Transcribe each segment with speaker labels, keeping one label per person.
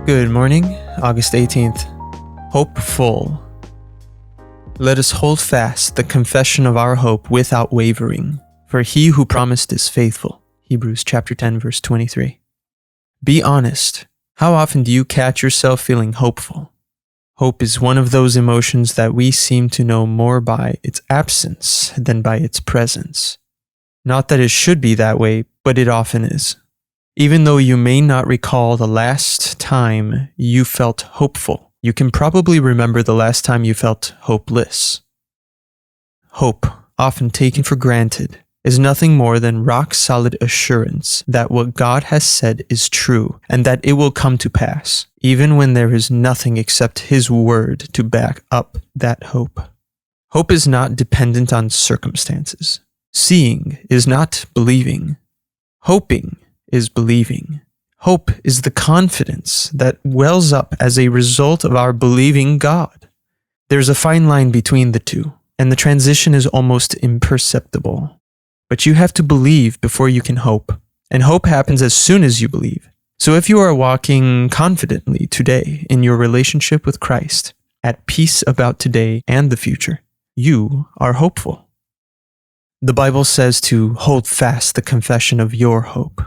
Speaker 1: Good morning, August 18th. Hopeful. Let us hold fast the confession of our hope without wavering, for he who promised is faithful. Hebrews chapter 10, verse 23. Be honest. How often do you catch yourself feeling hopeful? Hope is one of those emotions that we seem to know more by its absence than by its presence. Not that it should be that way, but it often is. Even though you may not recall the last time you felt hopeful, you can probably remember the last time you felt hopeless. Hope, often taken for granted, is nothing more than rock-solid assurance that what God has said is true and that it will come to pass, even when there is nothing except His word to back up that hope. Hope is not dependent on circumstances. Seeing is not believing. Hoping is believing. Hope is the confidence that wells up as a result of our believing God. There's a fine line between the two, and the transition is almost imperceptible. But you have to believe before you can hope, and hope happens as soon as you believe. So if you are walking confidently today in your relationship with Christ, at peace about today and the future, you are hopeful. The Bible says to hold fast the confession of your hope.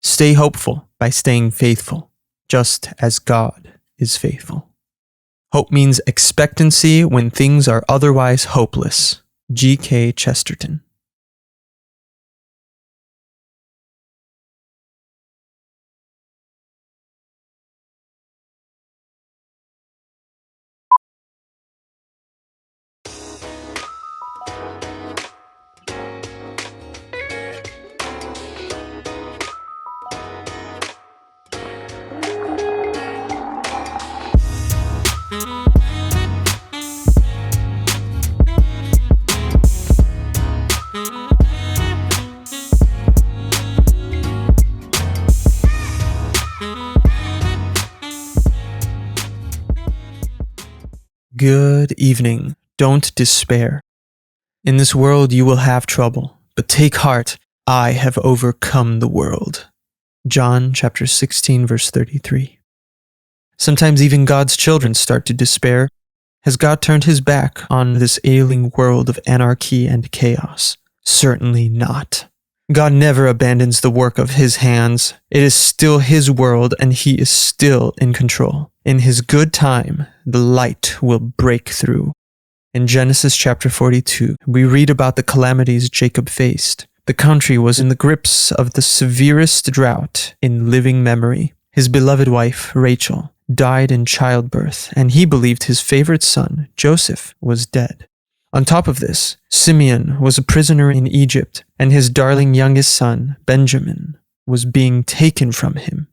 Speaker 1: Stay hopeful by staying faithful, just as God is faithful. Hope means expectancy when things are otherwise hopeless. G.K. Chesterton. Good evening. Don't despair. In this world you will have trouble, but take heart, I have overcome the world. John chapter 16, verse 33. Sometimes even God's children start to despair. Has God turned his back on this ailing world of anarchy and chaos? Certainly not. God never abandons the work of his hands. It is still his world and he is still in control. In his good time, the light will break through. In Genesis chapter 42, we read about the calamities Jacob faced. The country was in the grips of the severest drought in living memory. His beloved wife, Rachel, died in childbirth, and he believed his favorite son, Joseph, was dead. On top of this, Simeon was a prisoner in Egypt, and his darling youngest son, Benjamin, was being taken from him.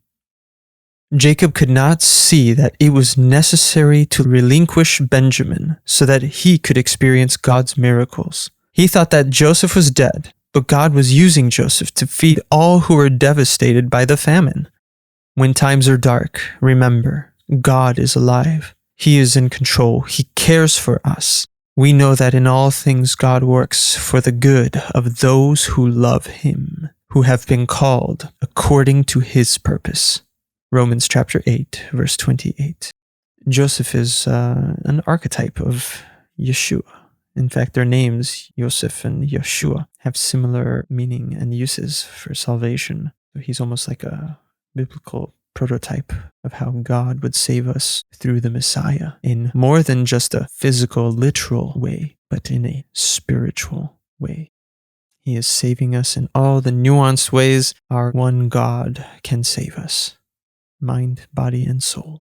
Speaker 1: Jacob could not see that it was necessary to relinquish Benjamin so that he could experience God's miracles. He thought that Joseph was dead, but God was using Joseph to feed all who were devastated by the famine. When times are dark, remember, God is alive. He is in control. He cares for us. We know that in all things God works for the good of those who love him, who have been called according to his purpose. Romans chapter 8, verse 28. Joseph is an archetype of Yeshua. In fact, their names, Joseph and Yeshua, have similar meaning and uses for salvation. He's almost like a biblical prototype of how God would save us through the Messiah in more than just a physical, literal way, but in a spiritual way. He is saving us in all the nuanced ways our one God can save us. Mind, body, and soul.